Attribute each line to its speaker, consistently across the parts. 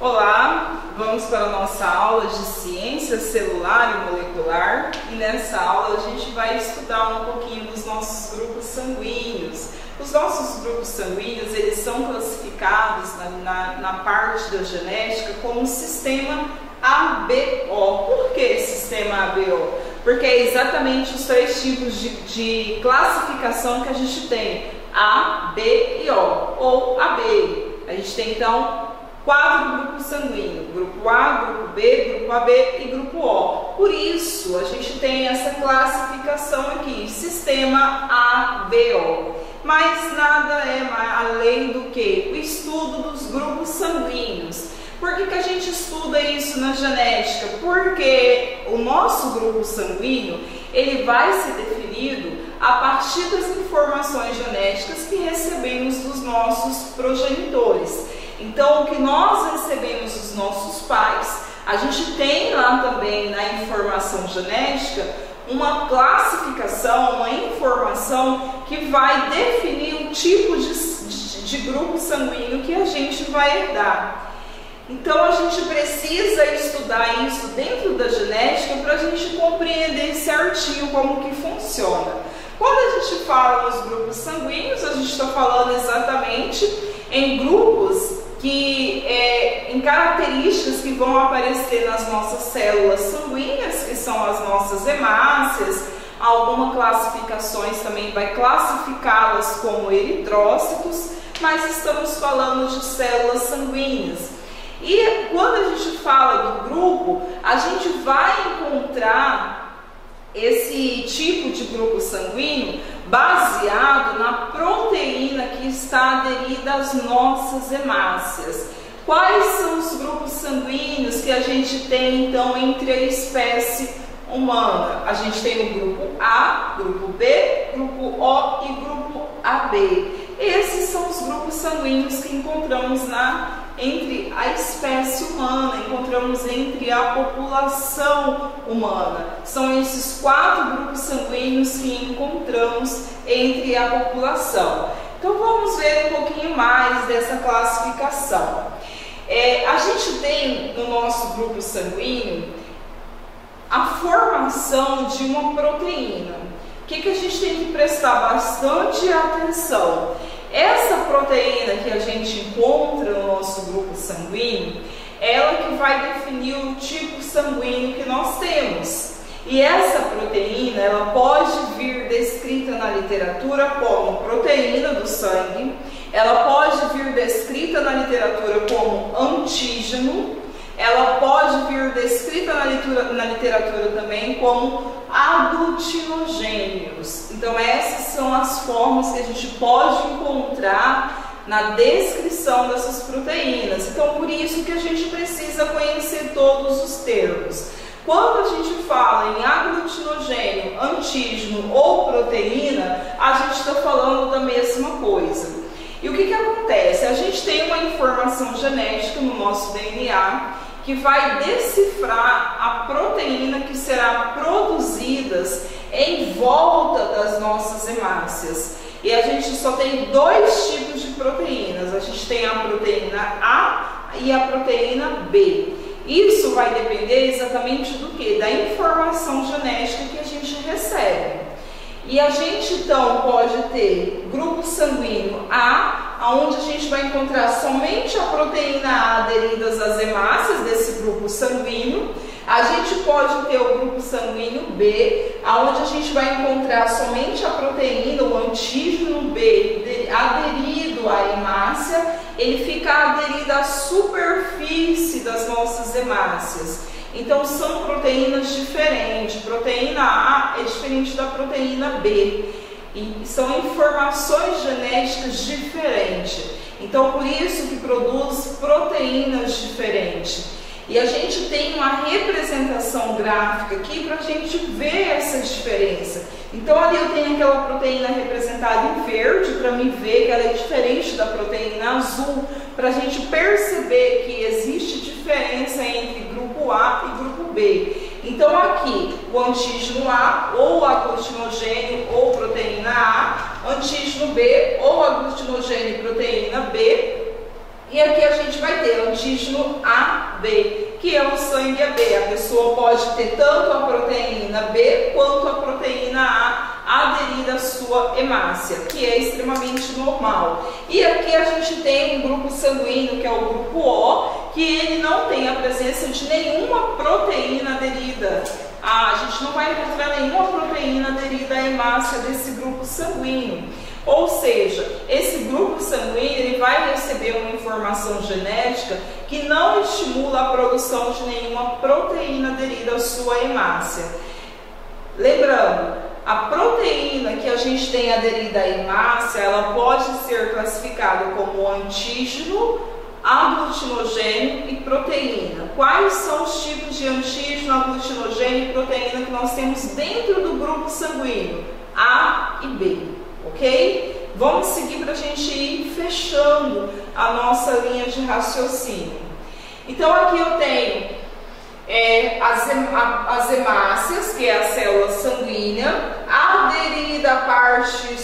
Speaker 1: Olá, vamos para a nossa aula de ciência celular e molecular e nessa aula a gente vai estudar um pouquinho dos nossos grupos sanguíneos. Os nossos grupos sanguíneos, eles são classificados na parte da genética como sistema ABO. Por que sistema ABO? Porque é exatamente os três tipos de classificação que a gente tem, A, B e O, ou AB. A gente tem então 4 grupos sanguíneos, grupo A, grupo B, grupo AB e grupo O. Por isso, a gente tem essa classificação aqui, sistema ABO. Mas nada é além do que o estudo dos grupos sanguíneos. Por que a gente estuda isso na genética? Porque o nosso grupo sanguíneo, ele vai ser definido a partir das informações genéticas que recebemos dos nossos progenitores. Então, o que nós recebemos dos nossos pais, a gente tem lá também na informação genética uma classificação, uma informação que vai definir o tipo de grupo sanguíneo que a gente vai herdar. Então, a gente precisa estudar isso dentro da genética para a gente compreender certinho como que funciona. Quando a gente fala nos grupos sanguíneos, a gente está falando exatamente em grupos em características que vão aparecer nas nossas células sanguíneas, que são as nossas hemácias. Algumas classificações também vai classificá-las como eritrócitos, mas estamos falando de células sanguíneas. E quando a gente fala do grupo, a gente vai encontrar esse tipo de grupo sanguíneo baseado na proteína que está aderida às nossas hemácias. Quais são os grupos sanguíneos que a gente tem então entre a espécie humana? A gente tem o grupo A, grupo B, grupo O e grupo AB. Esses são os grupos sanguíneos que encontramos entre a espécie humana, encontramos entre a população humana. São esses 4 grupos sanguíneos que encontramos entre a população. Então vamos ver um pouquinho mais dessa classificação. A gente tem no nosso grupo sanguíneo a formação de uma proteína. O que a gente tem que prestar bastante atenção? Essa proteína que a gente encontra no nosso grupo sanguíneo, ela que vai definir o tipo sanguíneo que nós temos. E essa proteína, ela pode vir descrita na literatura como proteína do sangue, ela pode vir descrita na literatura como antígeno, ela pode vir descrita na literatura também como aglutinogênios. Então essas são as formas que a gente pode encontrar na descrição dessas proteínas. Então por isso que a gente precisa conhecer todos os termos. Quando a gente fala em aglutinogênio, antígeno ou proteína, a gente está falando da mesma coisa. E o que acontece? A gente tem uma informação genética no nosso DNA que vai decifrar a proteína que será produzida em volta das nossas hemácias. E a gente só tem 2 tipos de proteínas. A gente tem a proteína A e a proteína B. Isso vai depender exatamente do que? Da informação genética que a gente recebe. E a gente então pode ter grupo sanguíneo A, onde a gente vai encontrar somente a proteína A aderidas às hemácias desse grupo sanguíneo. A gente pode ter o grupo sanguíneo B, onde a gente vai encontrar somente a proteína, o antígeno B, aderido à hemácia. Ele fica aderido à superfície das nossas hemácias. Então são proteínas diferentes. Proteína A é diferente da proteína B. E são informações genéticas diferentes. Então por isso que produz proteínas diferentes. E a gente tem uma representação gráfica aqui para a gente ver essa diferença. Então ali eu tenho aquela proteína representada em verde para me ver que ela é diferente da proteína azul, para a gente perceber que existe diferença entre grupo A e grupo B. Então aqui o antígeno A ou aglutinogênio ou proteína A, antígeno B ou aglutinogênio e proteína B, E aqui a gente vai ter antígeno AB, que é o sangue AB. A pessoa pode ter tanto a proteína B quanto a proteína A aderida à sua hemácia, que é extremamente normal. E aqui a gente tem um grupo sanguíneo, que é o grupo O, que ele não tem a presença de nenhuma proteína aderida. A gente não vai encontrar nenhuma proteína aderida à hemácia desse grupo sanguíneo. Ou seja, esse grupo sanguíneo ele vai receber uma informação genética que não estimula a produção de nenhuma proteína aderida à sua hemácia. Lembrando, a proteína que a gente tem aderida à hemácia, ela pode ser classificada como antígeno, aglutinogênio e proteína. Quais são os tipos de antígeno, aglutinogênio e proteína que nós temos dentro do grupo sanguíneo? A e B, ok? Vamos seguir para a gente ir fechando a nossa linha de raciocínio. Então aqui eu tenho as hemácias, que é a célula sanguínea, aderida à parte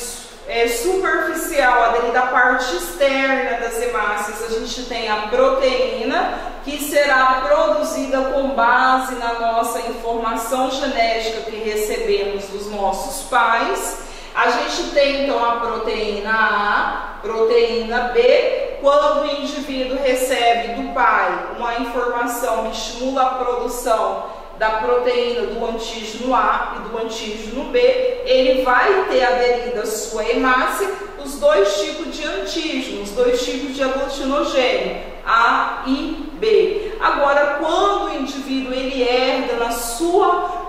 Speaker 1: superficial, aderida à parte externa das hemácias, a gente tem a proteína, que será produzida com base na nossa informação genética que recebemos dos nossos pais. A gente tem então a proteína A, proteína B. Quando o indivíduo recebe do pai uma informação que estimula a produção da proteína do antígeno A e do antígeno B, ele vai ter aderida à sua hemácia os dois tipos de antígenos, os dois tipos de aglutinogênio, A e B. Agora, quando o indivíduo ele herda na sua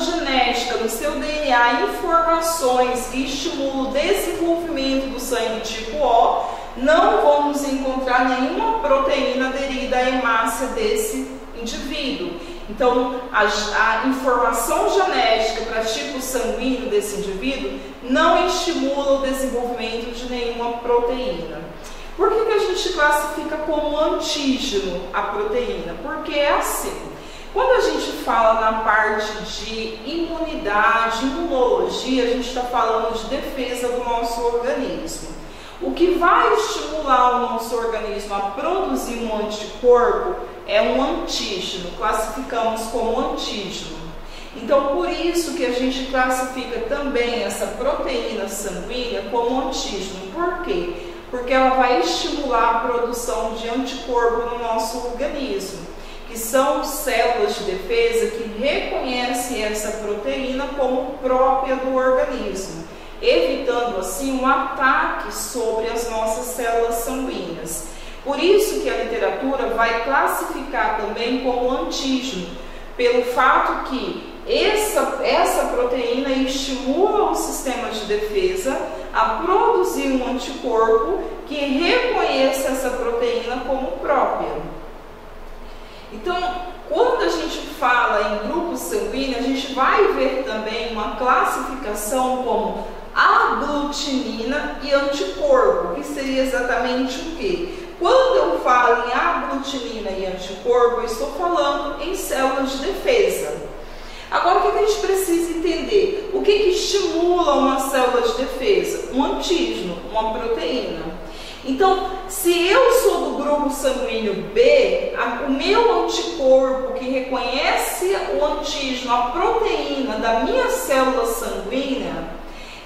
Speaker 1: genética, no seu DNA, informações que estimulam o desenvolvimento do sangue tipo O, não vamos encontrar nenhuma proteína aderida à hemácia desse indivíduo. Então, a informação genética para tipo sanguíneo desse indivíduo não estimula o desenvolvimento de nenhuma proteína. Por que a gente classifica como antígeno a proteína? Porque é assim. Quando a gente fala na parte de imunidade, imunologia, a gente está falando de defesa do nosso organismo. O que vai estimular o nosso organismo a produzir um anticorpo é um antígeno, classificamos como antígeno. Então, por isso que a gente classifica também essa proteína sanguínea como antígeno. Por quê? Porque ela vai estimular a produção de anticorpo no nosso organismo, que são células de defesa que reconhecem essa proteína como própria do organismo, evitando assim um ataque sobre as nossas células sanguíneas. Por isso que a literatura vai classificar também como antígeno, pelo fato que essa proteína estimula o sistema de defesa a produzir um anticorpo que reconheça essa proteína como própria. Então, quando a gente fala em grupo sanguíneo, a gente vai ver também uma classificação como aglutinina e anticorpo, que seria exatamente o quê? Quando eu falo em aglutinina e anticorpo, eu estou falando em células de defesa. Agora, o que a gente precisa entender? O que estimula uma célula de defesa? Um antígeno, uma proteína. Então, se eu sou do grupo sanguíneo B, o meu anticorpo que reconhece o antígeno, a proteína da minha célula sanguínea,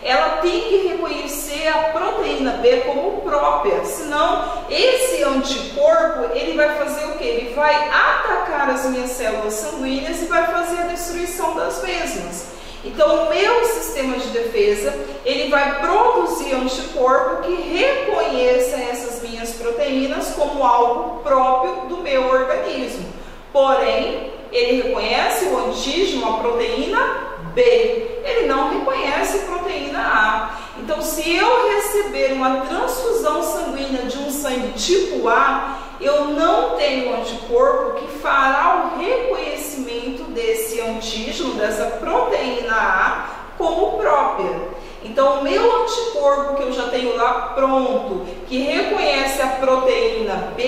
Speaker 1: ela tem que reconhecer a proteína B como própria, senão esse anticorpo ele vai fazer o que? Ele vai atacar as minhas células sanguíneas e vai fazer a destruição das mesmas. Então, o meu sistema de defesa ele vai produzir anticorpo que reconheça essas minhas proteínas como algo próprio do meu organismo. Porém, ele reconhece o antígeno, a proteína B, ele não reconhece a proteína A. Então, se eu receber uma transfusão sanguínea de um sangue tipo A, eu não tenho anticorpo que fará o reconhecimento desse antígeno, dessa proteína A, como própria. Então, o meu anticorpo que eu já tenho lá pronto, que reconhece a proteína B,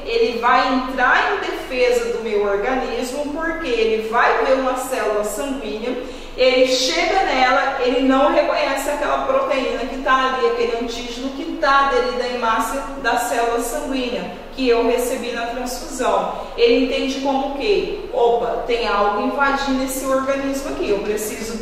Speaker 1: ele vai entrar em defesa defesa do meu organismo, porque ele vai ver uma célula sanguínea, ele chega nela, ele não reconhece aquela proteína que está ali, aquele antígeno que está aderido à hemácia da célula sanguínea que eu recebi na transfusão. Ele entende como que, opa, tem algo invadindo esse organismo aqui, eu preciso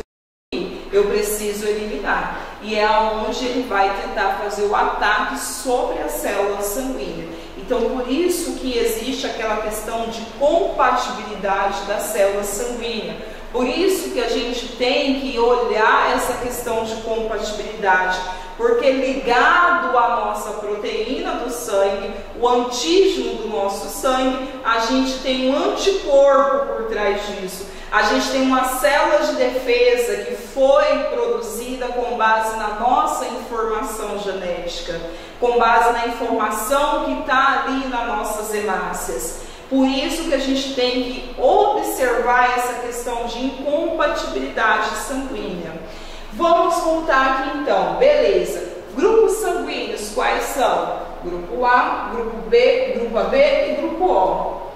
Speaker 1: eliminar. E é onde ele vai tentar fazer o ataque sobre a célula sanguínea. Então, por isso que existe aquela questão de compatibilidade da célula sanguínea. Por isso que a gente tem que olhar essa questão de compatibilidade, porque ligado à nossa proteína do sangue, o antígeno do nosso sangue, a gente tem um anticorpo por trás disso. A gente tem uma célula de defesa que foi produzida com base na nossa informação genética, com base na informação que está ali nas nossas hemácias. Por isso que a gente tem que observar essa questão de incompatibilidade sanguínea. Vamos voltar aqui então, beleza. Grupos sanguíneos quais são? Grupo A, grupo B, grupo AB e grupo O.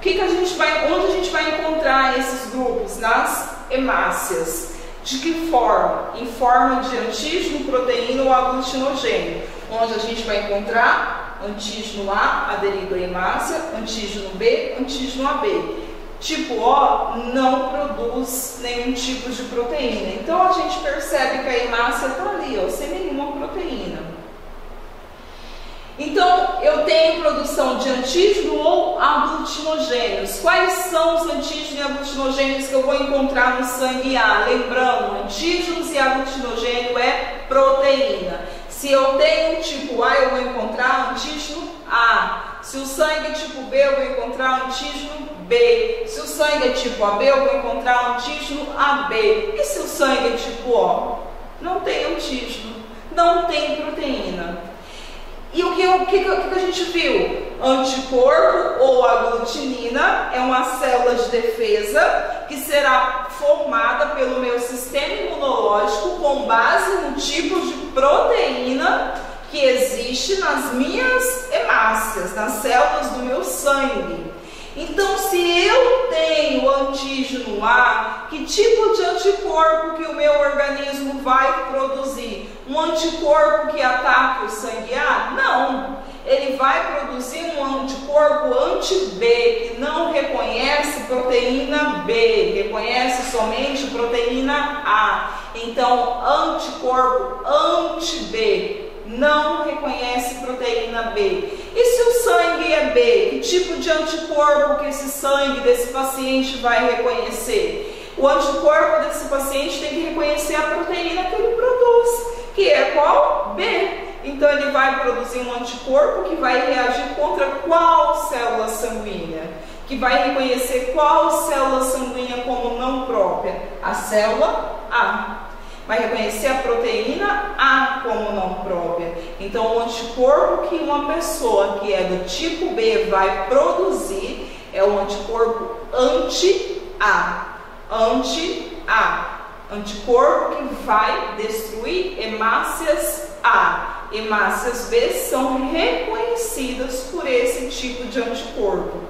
Speaker 1: Onde a gente vai encontrar esses grupos? Nas hemácias. De que forma? Em forma de antígeno, proteína ou aglutinogênio. Onde a gente vai encontrar antígeno A aderido à hemácia, antígeno B, antígeno AB. Tipo O não produz nenhum tipo de proteína. Então a gente percebe que a hemácia está ali, ó, sem nenhuma proteína. Então eu tenho produção de antígeno ou aglutinogênios. Quais são os antígenos e aglutinogênios que eu vou encontrar no sangue A? Lembrando, antígenos e aglutinogênio é proteína. Se eu tenho tipo A, eu vou encontrar antígeno A. Se o sangue é tipo B, eu vou encontrar antígeno B. Se o sangue é tipo AB, eu vou encontrar antígeno AB. E se o sangue é tipo O? Não tem antígeno, não tem proteína. E o que a gente viu? Anticorpo ou aglutinina é uma célula de defesa que será formada pelo meu sistema imunológico com base no tipo de proteína que existe nas minhas hemácias, nas células do meu sangue. Então, se eu tenho antígeno A, que tipo de anticorpo que o meu organismo vai produzir? Um anticorpo que ataca o sangue A? Não. Ele vai produzir um anticorpo anti-B, que não reconhece proteína B, reconhece somente proteína A. Então, anticorpo anti-B não reconhece proteína B. E se o sangue é B, que tipo de anticorpo que esse sangue desse paciente vai reconhecer? O anticorpo desse paciente tem que reconhecer a proteína que ele produz, que é qual? B. Então ele vai produzir um anticorpo que vai reagir contra qual célula sanguínea? Que vai reconhecer qual célula sanguínea como não própria? A célula A. Vai reconhecer a proteína A como não própria. Então, o anticorpo que uma pessoa que é do tipo B vai produzir é o anticorpo anti-A. Anti-A. Anticorpo que vai destruir hemácias A. Hemácias B são reconhecidas por esse tipo de anticorpo.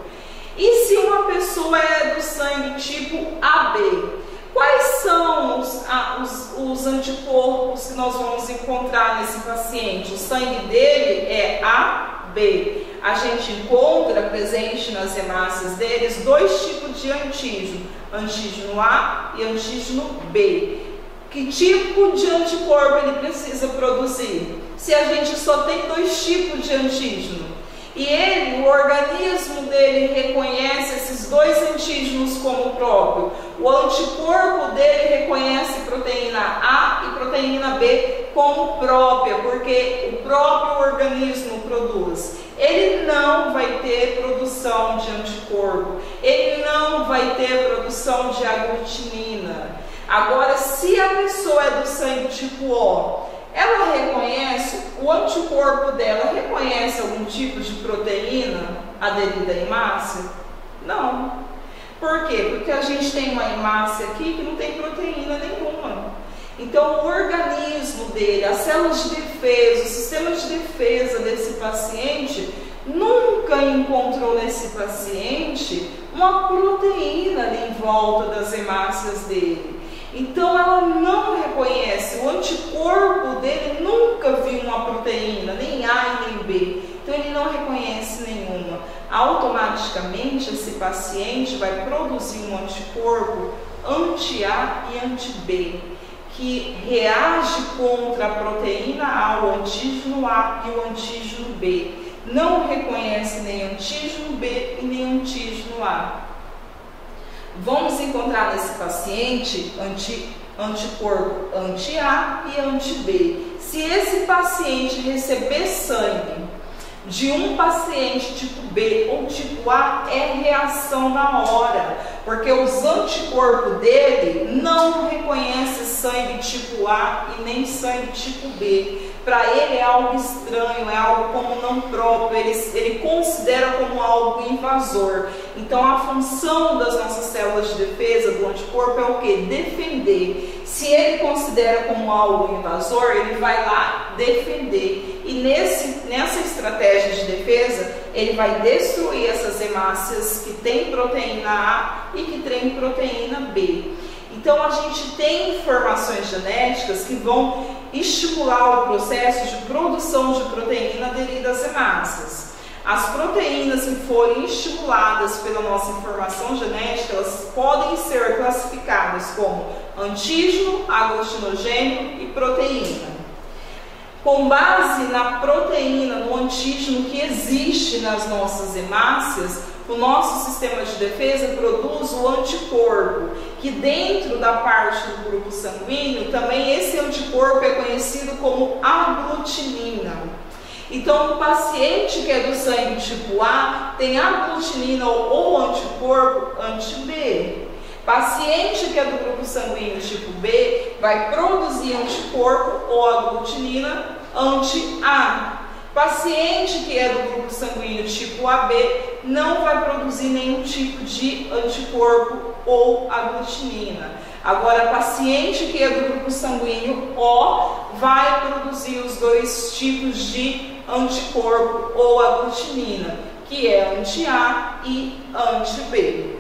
Speaker 1: E se uma pessoa é do sangue tipo AB? Quais são os anticorpos que nós vamos encontrar nesse paciente? O sangue dele é AB. A gente encontra presente nas hemácias deles dois tipos de antígeno, antígeno A e antígeno B. Que tipo de anticorpo ele precisa produzir? Se a gente só tem dois tipos de antígeno, e o organismo dele reconhece esses dois antígenos como próprio. O anticorpo dele reconhece proteína A e proteína B como própria, porque o próprio organismo produz. Ele não vai ter produção de anticorpo, ele não vai ter produção de aglutinina. Agora, se a pessoa é do sangue tipo O, ela reconhece, o anticorpo dela reconhece algum tipo de proteína aderida à hemácia? Não. Por quê? Porque a gente tem uma hemácia aqui que não tem proteína nenhuma. Então o organismo dele, as células de defesa, o sistema de defesa desse paciente nunca encontrou nesse paciente uma proteína ali em volta das hemácias dele. Então ela não reconhece, o anticorpo dele nunca viu uma proteína, nem A e nem B, então ele não reconhece nenhuma. Automaticamente esse paciente vai produzir um anticorpo anti-A e anti-B, que reage contra a proteína A, o antígeno A e o antígeno B. Não reconhece nem antígeno B e nem antígeno A. Vamos encontrar nesse paciente anticorpo anti-A e anti-B. Se esse paciente receber sangue de um paciente tipo B ou tipo A, é reação na hora, porque os anticorpos dele não reconhecem sangue tipo A e nem sangue tipo B. Para ele é algo estranho, é algo como não próprio, ele considera como algo invasor. Então a função das nossas células de defesa do anticorpo é o que? Defender. Se ele considera como algo invasor, ele vai lá defender. E nessa estratégia de defesa, ele vai destruir essas hemácias que têm proteína A e que têm proteína B. Então a gente tem informações genéticas que vão estimular o processo de produção de proteína aderida às hemácias. As proteínas que forem estimuladas pela nossa informação genética, elas podem ser classificadas como antígeno, aglutinogênio e proteína. Com base na proteína, no antígeno que existe nas nossas hemácias, o nosso sistema de defesa produz o anticorpo, que dentro da parte do grupo sanguíneo, também esse anticorpo é conhecido como aglutinina. Então, o paciente que é do sangue tipo A tem aglutinina ou anticorpo anti-B. Paciente que é do grupo sanguíneo tipo B vai produzir anticorpo ou aglutinina anti-A. Paciente que é do grupo sanguíneo tipo AB não vai produzir nenhum tipo de anticorpo ou aglutinina. Agora, paciente que é do grupo sanguíneo O vai produzir os dois tipos de anticorpo ou aglutinina, que é anti-A e anti-B.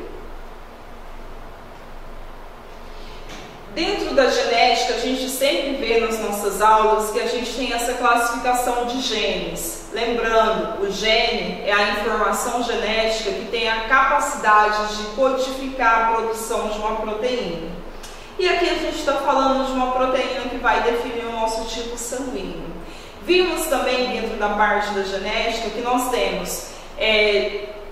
Speaker 1: Dentro da genética, a gente sempre vê nas nossas aulas que a gente tem essa classificação de genes. Lembrando, o gene é a informação genética que tem a capacidade de codificar a produção de uma proteína. E aqui a gente está falando de uma proteína que vai definir o nosso tipo sanguíneo. Vimos também dentro da parte da genética que nós temos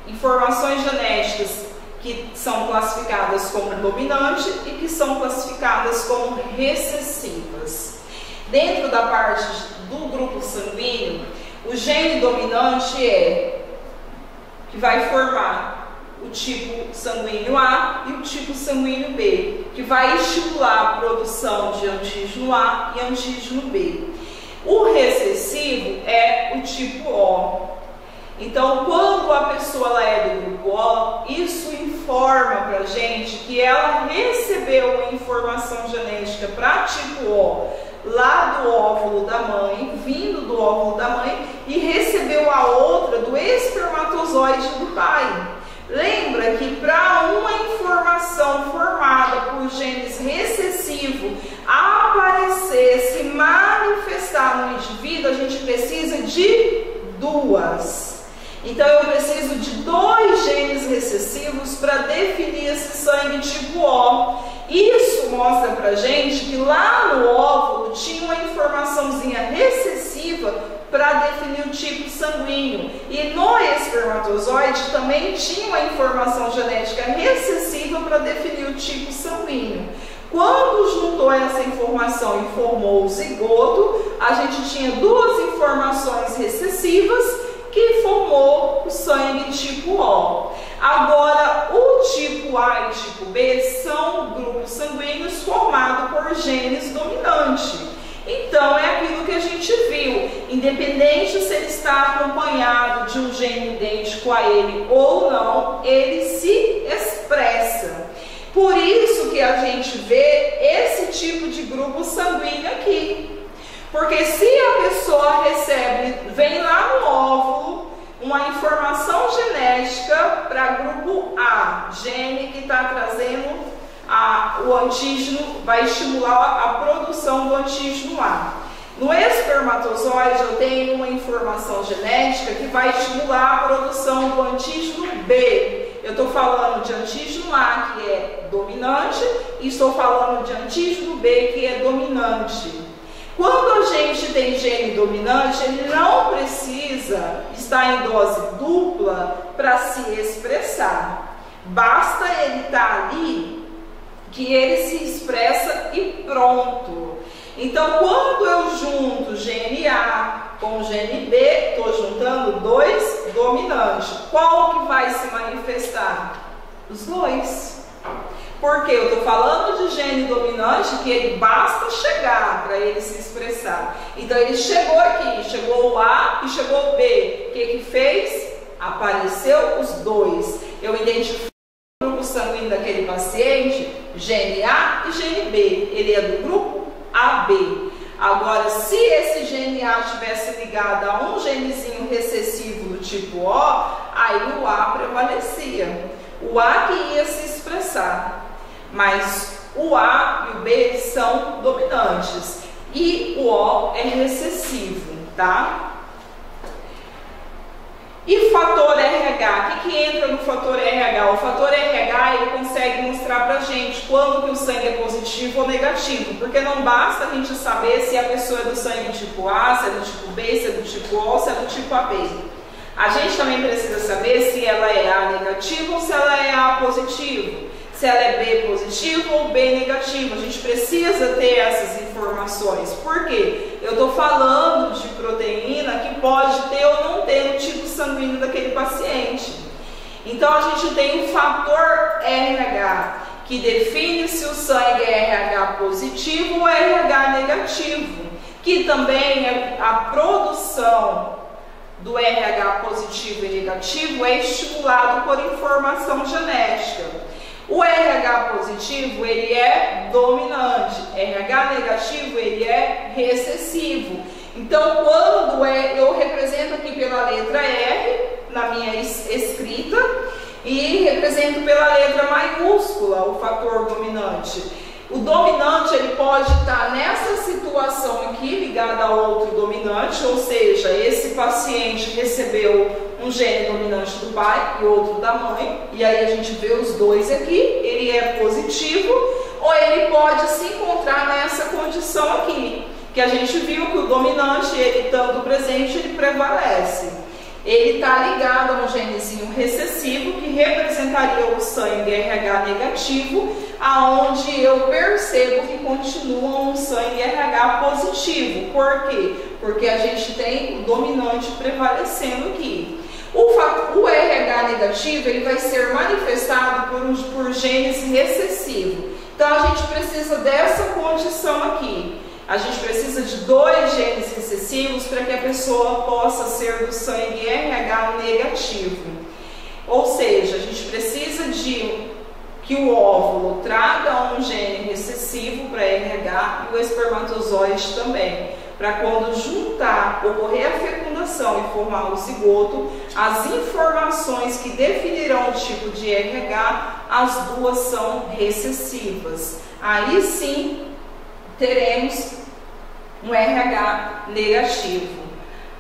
Speaker 1: informações genéticas que são classificadas como dominante e que são classificadas como recessivas. Dentro da parte do grupo sanguíneo, o gene dominante que vai formar o tipo sanguíneo A e o tipo sanguíneo B, que vai estimular a produção de antígeno A e antígeno B. O recessivo é o tipo O. Então, quando a pessoa ela é do grupo O, isso informa para a gente que ela recebeu uma informação genética para tipo O lá do óvulo da mãe, vindo do óvulo da mãe, e recebeu a outra do espermatozoide do pai. Lembra que para uma informação formada por genes recessivos aparecer, se manifestar no indivíduo, a gente precisa de duas. Então eu preciso de 2 genes recessivos para definir esse sangue tipo O. Isso mostra pra gente que lá no óvulo tinha uma informaçãozinha recessiva para definir o tipo sanguíneo. E no espermatozoide também tinha uma informação genética recessiva para definir o tipo sanguíneo. Quando juntou essa informação e formou o zigoto, a gente tinha 2 informações recessivas que formou o sangue tipo O. Agora, o tipo A e tipo B são grupos sanguíneos formados por genes dominantes. Então, é aquilo que a gente viu. Independente se ele está acompanhado de um gene idêntico a ele ou não, ele se expressa. Por isso que a gente vê esse tipo de grupo sanguíneo aqui. Porque se a pessoa vem lá no óvulo, uma informação genética para grupo A, gene que está trazendo o antígeno, vai estimular a produção do antígeno A. No espermatozoide eu tenho uma informação genética que vai estimular a produção do antígeno B. Eu estou falando de antígeno A, que é dominante, e estou falando de antígeno B, que é dominante. Quando a gente tem gene dominante, ele não precisa estar em dose dupla para se expressar. Basta ele estar ali, que ele se expressa e pronto. Então, quando eu junto gene A com gene B, estou juntando dois dominantes. Qual que vai se manifestar? Os dois. Porque eu estou falando de gene dominante que ele basta chegar para ele se expressar. Então, ele chegou aqui, chegou o A e chegou o B. O que fez? Apareceu os dois. Eu identifico o grupo sanguíneo daquele paciente, gene A e gene B. Ele é do grupo AB. Agora, se esse gene A estivesse ligado a um genezinho recessivo do tipo O, aí o A prevalecia. O A que ia se expressar. Mas o A e o B são dominantes. E o O é recessivo, tá? E fator RH, o que entra no fator RH? O fator RH ele consegue mostrar pra gente quando que o sangue é positivo ou negativo, porque não basta a gente saber se a pessoa é do sangue tipo A, se é do tipo B, se é do tipo O, se é do tipo AB. A gente também precisa saber se ela é A negativo ou se ela é A positivo, se ela é B positivo ou B negativo. A gente precisa ter essas informações. Por quê? Eu estou falando de proteína que pode ter ou não ter no tipo sanguíneo daquele paciente. Então a gente tem um fator RH que define se o sangue é RH positivo ou RH negativo, que também é a produção do RH positivo e negativo é estimulado por informação genética. O RH positivo, ele é dominante, RH negativo, ele é recessivo. Então, quando eu represento aqui pela letra R, na minha escrita, e represento pela letra maiúscula o fator dominante. O dominante, ele pode estar nessa situação aqui, ligada a outro dominante, ou seja, esse paciente recebeu um gene dominante do pai e outro da mãe, e aí a gente vê os dois aqui, ele é positivo, ou ele pode se encontrar nessa condição aqui, que a gente viu que o dominante, ele estando presente, ele prevalece. Ele está ligado a um genezinho recessivo que representaria o sangue RH negativo, aonde eu percebo que continua um sangue RH positivo. Por quê? Porque a gente tem o dominante prevalecendo aqui. O RH negativo ele vai ser manifestado por genes recessivos. Então a gente precisa dessa condição aqui. A gente precisa de dois genes recessivos para que a pessoa possa ser do sangue RH negativo. Ou seja, a gente precisa de que o óvulo traga um gene recessivo para RH e o espermatozoide também, para quando juntar, ocorrer a fecundação e formar o zigoto, as informações que definirão o tipo de RH, as duas são recessivas. Aí sim teremos um RH negativo.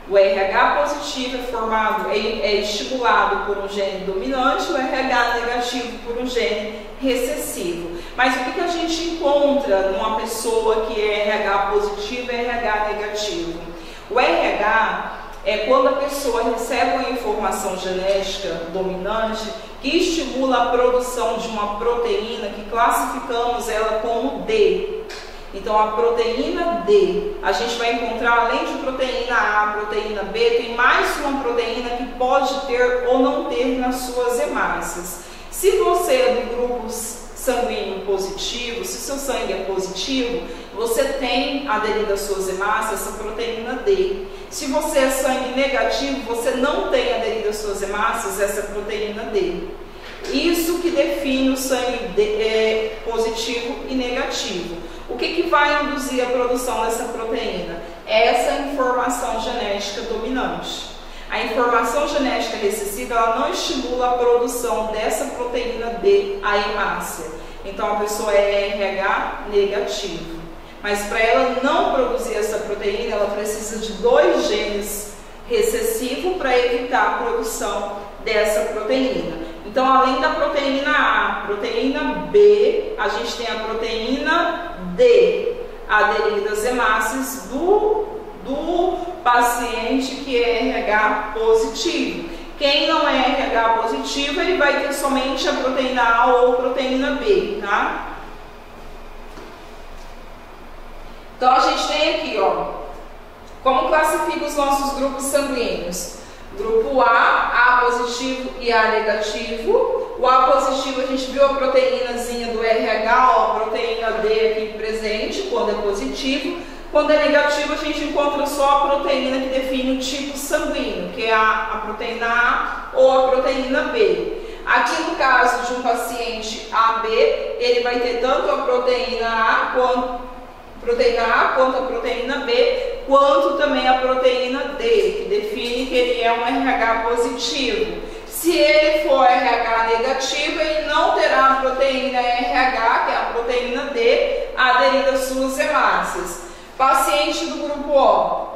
Speaker 1: O RH positivo é estimulado por um gene dominante, o RH negativo por um gene recessivo. Mas o que a gente encontra numa pessoa que é RH positivo e RH negativo? O RH é quando a pessoa recebe uma informação genética dominante que estimula a produção de uma proteína que classificamos ela como D. Então, a proteína D, a gente vai encontrar, além de proteína A, proteína B, tem mais uma proteína que pode ter ou não ter nas suas hemácias. Se você é do grupo sanguíneo positivo, se seu sangue é positivo, você tem aderido às suas hemácias essa proteína D. Se você é sangue negativo, você não tem aderido às suas hemácias essa proteína D. Isso que define o sangue positivo e negativo. O que vai induzir a produção dessa proteína? Essa informação genética dominante. a informação genética recessiva ela não estimula a produção dessa proteína D, a hemácia. Então a pessoa é RH negativo. Mas para ela não produzir essa proteína, ela precisa de 2 genes recessivos para evitar a produção dessa proteína. Então, além da proteína A, proteína B, a gente tem a proteína D, aderida às hemácias do paciente que é RH positivo. Quem não é RH positivo, ele vai ter somente a proteína A ou proteína B, tá? Então, a gente tem aqui, ó, como classifica os nossos grupos sanguíneos. Grupo A positivo e A negativo. O A positivo, a gente viu a proteínazinha do RH, ó, a proteína D aqui presente, quando é positivo. Quando é negativo, a gente encontra só a proteína que define o tipo sanguíneo, que é a proteína A ou a proteína B. Aqui no caso de um paciente AB, ele vai ter tanto a proteína A quanto a proteína B, quanto também a proteína D, que define que ele é um RH positivo. Se ele for RH negativo, ele não terá a proteína RH, que é a proteína D, aderida às suas hemácias. Paciente do grupo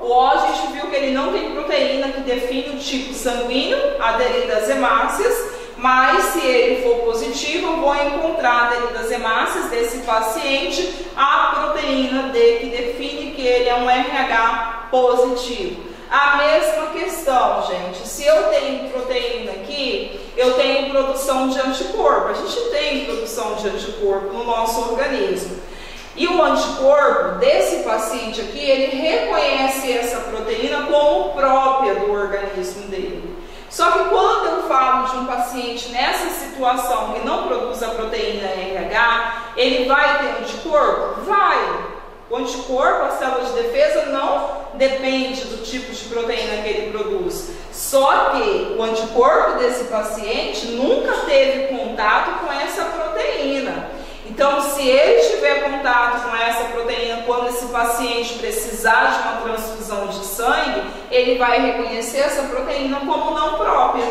Speaker 1: O a gente viu que ele não tem proteína que define o tipo sanguíneo, aderida às hemácias, mas se ele for positivo, eu vou encontrar aderida às hemácias desse paciente a proteína D, que define que ele é um RH positivo. A mesma questão, gente, se eu tenho proteína aqui, eu tenho produção de anticorpo. A gente tem produção de anticorpo no nosso organismo. E o anticorpo desse paciente aqui, ele reconhece essa proteína como própria do organismo dele. Só que quando eu falo de um paciente nessa situação que não produz a proteína RH, ele vai ter anticorpo? Vai! O anticorpo, a célula de defesa, não depende do tipo de proteína que ele produz. Só que o anticorpo desse paciente nunca teve contato com essa proteína. Então, se ele tiver contato com essa proteína quando esse paciente precisar de uma transfusão de sangue, ele vai reconhecer essa proteína como não própria.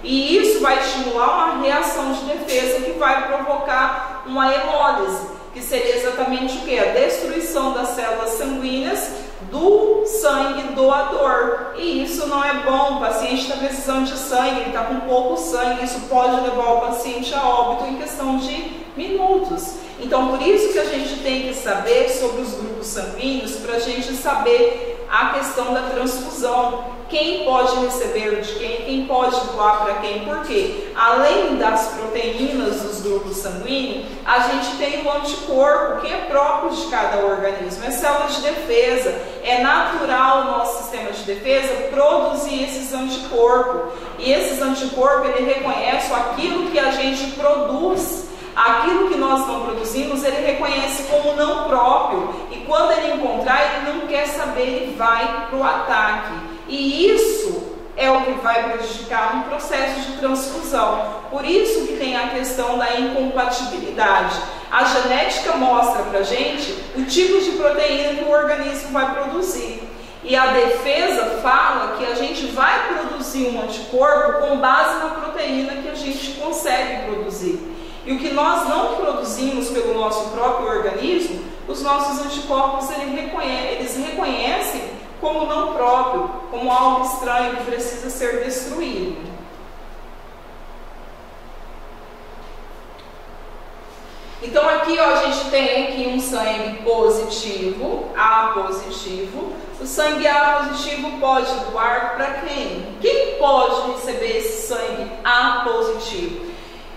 Speaker 1: E isso vai estimular uma reação de defesa que vai provocar uma hemólise, que seria exatamente o quê? A destruição das células sanguíneas do sangue doador. E isso não é bom. O paciente está precisando de sangue, ele está com pouco sangue, isso pode levar o paciente a óbito em questão de minutos. Então, por isso que a gente tem que saber sobre os grupos sanguíneos, para a gente saber a questão da transfusão. Quem pode receber de quem pode doar para quem, porque além das proteínas dos grupos sanguíneos, a gente tem o anticorpo, que é próprio de cada organismo, é célula de defesa, é natural o nosso sistema de defesa produzir esses anticorpos, e esses anticorpos, ele reconhece aquilo que a gente produz. Aquilo que nós não produzimos, ele reconhece como não próprio. E quando ele encontrar, ele não quer saber, ele vai para o ataque. E isso é o que vai prejudicar no processo de transfusão. Por isso que tem a questão da incompatibilidade. A genética mostra para a gente o tipo de proteína que o organismo vai produzir. E a defesa fala que a gente vai produzir um anticorpo com base na proteína que a gente consegue produzir. E o que nós não produzimos pelo nosso próprio organismo, os nossos anticorpos eles reconhecem como não próprio, como algo estranho que precisa ser destruído. Então aqui, ó, a gente tem aqui um sangue positivo, A positivo. O sangue A positivo pode doar para quem? Quem pode receber esse sangue A positivo?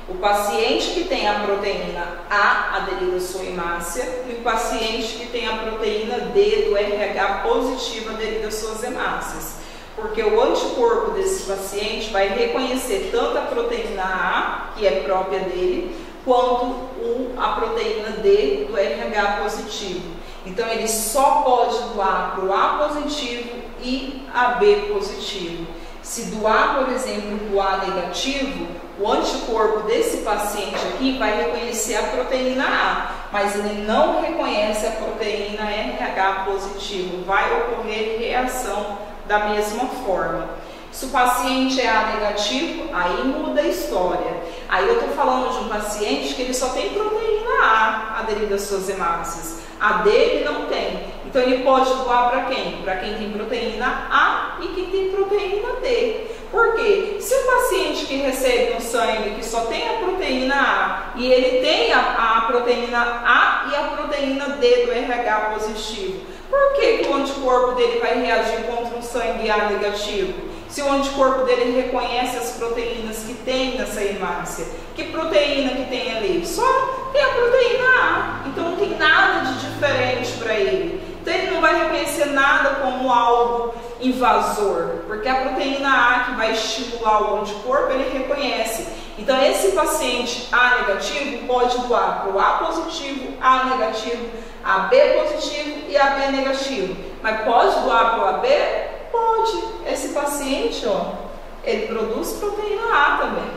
Speaker 1: O paciente que tem a proteína A aderida à sua hemácia e o paciente que tem a proteína D do RH positivo aderida às suas hemácias. Porque o anticorpo desse paciente vai reconhecer tanto a proteína A, que é própria dele, quanto a proteína D do RH positivo. Então ele só pode doar para o A positivo e a B positivo. Se doar, por exemplo, para o A negativo, o anticorpo desse paciente aqui vai reconhecer a proteína A, mas ele não reconhece a proteína RH positivo. Vai ocorrer reação da mesma forma. Se o paciente é A negativo, aí muda a história. Aí eu estou falando de um paciente que ele só tem proteína A aderida às suas hemácias. A D ele não tem. Então ele pode doar para quem? Para quem tem proteína A e quem tem proteína D. Por quê? Se o paciente que recebe um sangue que só tem a proteína A e ele tem a proteína A e a proteína D do RH positivo, por que o anticorpo dele vai reagir contra um sangue A negativo? Se o anticorpo dele reconhece as proteínas que tem nessa hemácia, que proteína que tem ali? Só tem a proteína A, então não tem nada de diferente para ele. Então ele não vai reconhecer nada como algo invasor, porque a proteína A que vai estimular o anticorpo, ele reconhece. Então esse paciente A negativo pode doar para o A positivo, A negativo, AB positivo e AB negativo. Mas pode doar para o AB? Pode. Esse paciente, ó, ele produz proteína A também.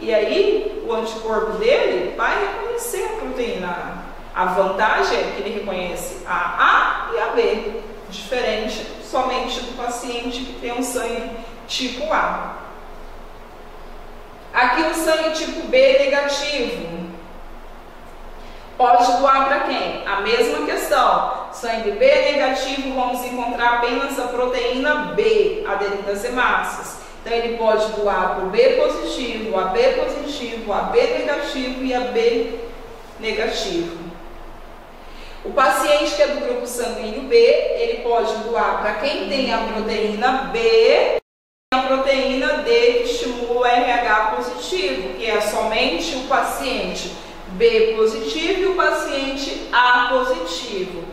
Speaker 1: E aí o anticorpo dele vai reconhecer a proteína A. A vantagem é que ele reconhece a A e a B, diferente somente do paciente que tem um sangue tipo A. Aqui o sangue tipo B negativo. Pode doar para quem? A mesma questão. Sangue B negativo, vamos encontrar apenas a proteína B aderida às hemácias. Então ele pode doar para o B positivo, AB positivo, AB negativo e AB negativo. O paciente que é do grupo sanguíneo B, ele pode doar para quem tem a proteína B e a proteína D que estimula o RH positivo, que é somente o paciente B positivo e o paciente A positivo.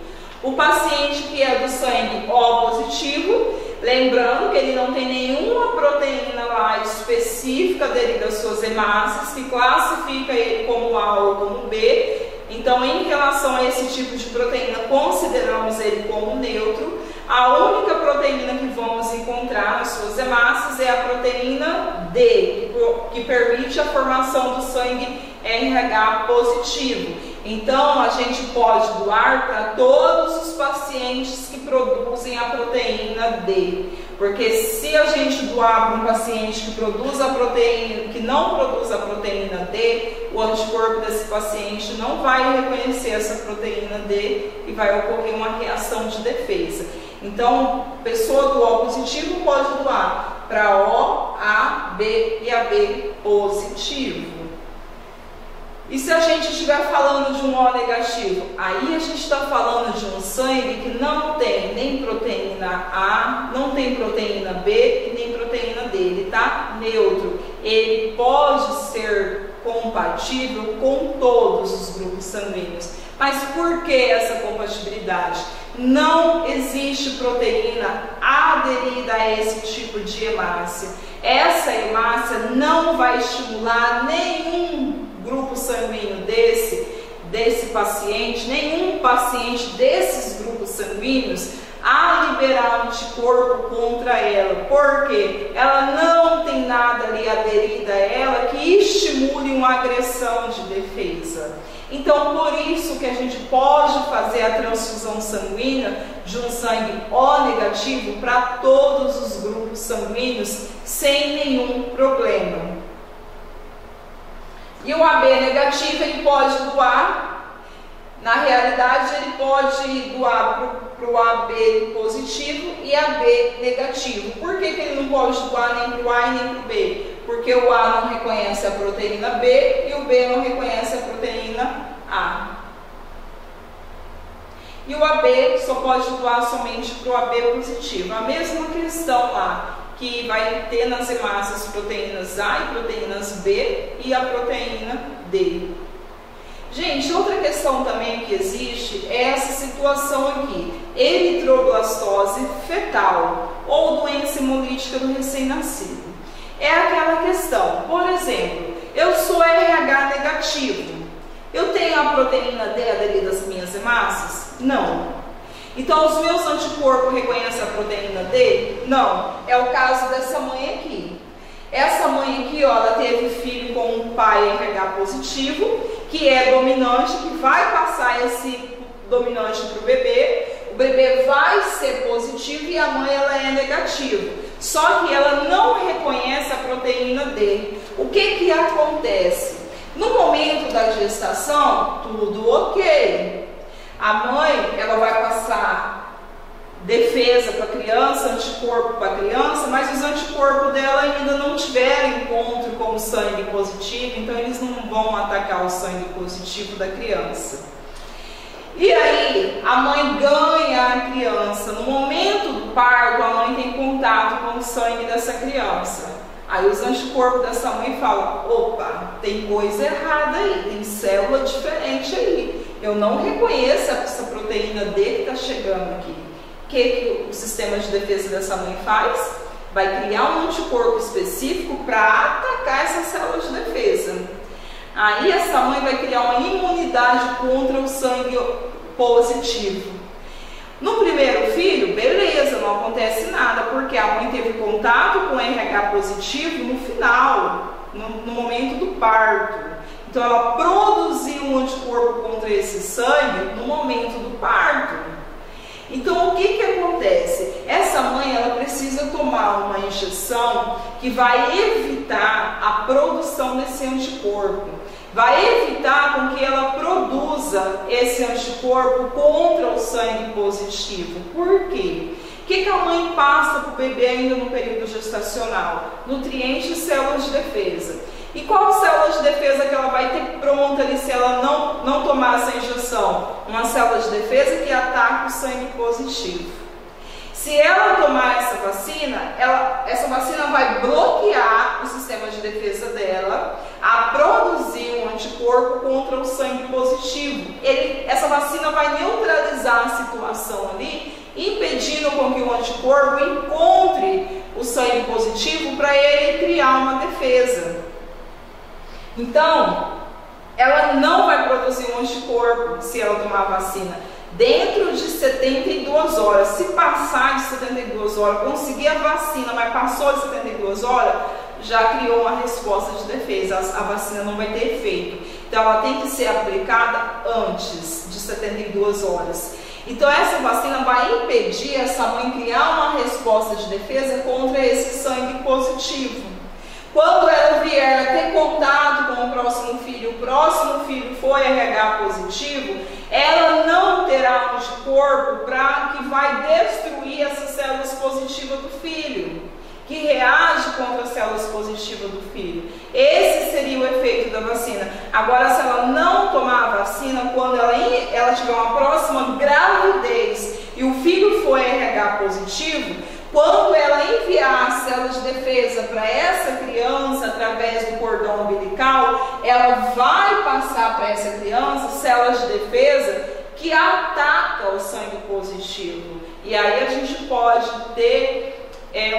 Speaker 1: O paciente que é do sangue O positivo, lembrando que ele não tem nenhuma proteína lá específica aderida às suas hemácias que classifica ele como A ou como B. Então, em relação a esse tipo de proteína, consideramos ele como neutro. A única proteína que vamos encontrar nas suas hemácias é a proteína D, que permite a formação do sangue RH positivo. Então, a gente pode doar para todos os pacientes que produzem a proteína D. Porque se a gente doar para um paciente que produz a proteína, que não produz a proteína D, o anticorpo desse paciente não vai reconhecer essa proteína D e vai ocorrer uma reação de defesa. Então, pessoa do O positivo pode doar para O, A, B e AB positivo. E se a gente estiver falando de um O negativo, aí a gente está falando de um sangue que não tem nem proteína A, não tem proteína B e nem proteína D, ele está neutro. Ele pode ser compatível com todos os grupos sanguíneos. Mas por que essa compatibilidade? Não existe proteína aderida a esse tipo de hemácia. Essa hemácia não vai estimular nenhum grupo sanguíneo desse paciente, nenhum paciente desses grupos sanguíneos a liberar anticorpo contra ela, porque ela não tem nada ali aderida a ela que estimule uma agressão de defesa. Então, por isso que a gente pode fazer a transfusão sanguínea de um sangue O negativo para todos os grupos sanguíneos sem nenhum problema. E o AB negativo, ele pode doar, na realidade, ele pode doar para o AB positivo e AB negativo. Por que ele não pode doar nem para o A e nem para o B? Porque o A não reconhece a proteína B e o B não reconhece a proteína A. E o AB só pode doar somente para o AB positivo. A mesma questão lá, que vai ter nas hemácias proteínas A e proteínas B e a proteína D. Gente, outra questão também que existe é essa situação aqui, eritroblastose fetal ou doença hemolítica do recém-nascido. É aquela questão, por exemplo, eu sou RH negativo, eu tenho a proteína D aderida às minhas hemácias? Não. Então, os meus anticorpos reconhecem a proteína D? Não. É o caso dessa mãe aqui. Essa mãe aqui, ó, ela teve filho com um pai RH positivo, que é dominante, que vai passar esse dominante para o bebê vai ser positivo e a mãe ela é negativa. só que ela não reconhece a proteína D. O que acontece? No momento da gestação, tudo ok. A mãe, ela vai passar defesa para a criança, anticorpo para a criança, mas os anticorpos dela ainda não tiveram encontro com o sangue positivo, então eles não vão atacar o sangue positivo da criança. E aí, a mãe ganha a criança. No momento do parto, a mãe tem contato com o sangue dessa criança. Aí os anticorpos dessa mãe falam, opa, tem coisa errada aí, tem célula diferente aí. Eu não reconheço essa proteína D que está chegando aqui. O que o sistema de defesa dessa mãe faz? Vai criar um anticorpo específico para atacar essa célula de defesa. Aí essa mãe vai criar uma imunidade contra o sangue positivo. No primeiro filho, beleza, não acontece nada, porque a mãe teve contato com o RH positivo no final, no momento do parto. Então ela produziu um anticorpo contra esse sangue no momento do parto. Então o que acontece? Essa mãe, ela precisa tomar uma injeção que vai evitar a produção desse anticorpo. Vai evitar com que ela produza esse anticorpo contra o sangue positivo. Por quê? O que a mãe passa para o bebê ainda no período gestacional? Nutrientes e células de defesa. E qual célula de defesa que ela vai ter pronta ali se ela não tomar essa injeção? Uma célula de defesa que ataca o sangue positivo. Se ela tomar essa vacina vai bloquear o sistema de defesa dela a produzir um anticorpo contra o sangue positivo. Essa vacina vai neutralizar a situação ali, impedindo com que o anticorpo encontre o sangue positivo para ele criar uma defesa. Então, ela não vai produzir um anticorpo se ela tomar a vacina dentro de 72 horas. Se passar de 72 horas, conseguir a vacina, mas passou de 72 horas, já criou uma resposta de defesa. A vacina não vai ter efeito. Então, ela tem que ser aplicada antes de 72 horas. Então, essa vacina vai impedir essa mãe criar uma resposta de defesa contra esse sangue positivo. Quando ela vier a ter contato com o próximo filho foi RH positivo, ela não terá um anticorpo que vai destruir essas células positivas do filho, que reage contra as células positivas do filho. Esse seria o efeito da vacina. Agora, se ela não tomar a vacina, quando ela tiver uma próxima gravidez e o filho for RH positivo, quando ela enviar as células de defesa para essa criança através do cordão umbilical, ela vai passar para essa criança células de defesa que atacam o sangue positivo. E aí a gente pode ter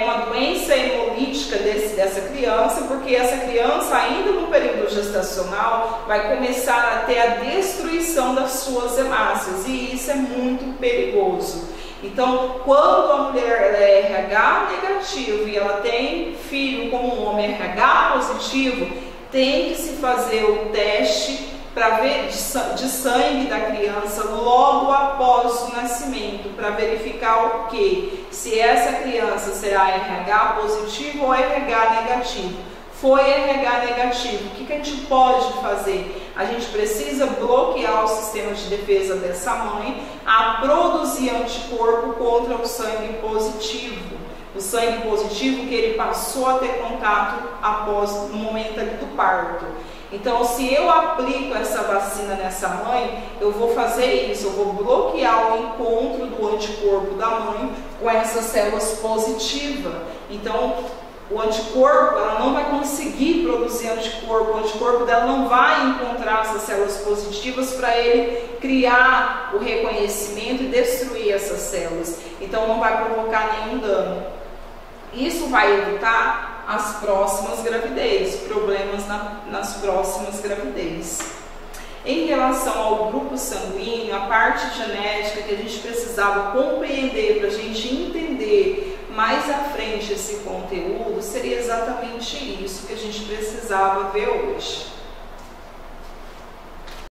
Speaker 1: uma doença hemolítica dessa criança, porque essa criança, ainda no período gestacional, vai começar a ter a destruição das suas hemácias, e isso é muito perigoso. Então, quando a mulher é RH negativo e ela tem filho com um homem RH positivo, tem que se fazer o teste para ver de sangue da criança logo após o nascimento, para verificar o que? Se essa criança será RH positivo ou RH negativo. Foi RH negativo, o que a gente pode fazer? A gente precisa bloquear o sistema de defesa dessa mãe a produzir anticorpo contra o sangue positivo. O sangue positivo que ele passou a ter contato no momento do parto. Então, se eu aplico essa vacina nessa mãe, eu vou fazer isso, eu vou bloquear o encontro do anticorpo da mãe com essas células positivas. Então, o anticorpo, ela não vai conseguir produzir anticorpo, o anticorpo dela não vai encontrar essas células positivas para ele criar o reconhecimento e destruir essas células. Então, não vai provocar nenhum dano. Isso vai evitar as próximas gravidezes, problemas nas próximas gravidezes. Em relação ao grupo sanguíneo, a parte genética que a gente precisava compreender para a gente entender mais à frente esse conteúdo, seria exatamente isso que a gente precisava ver hoje.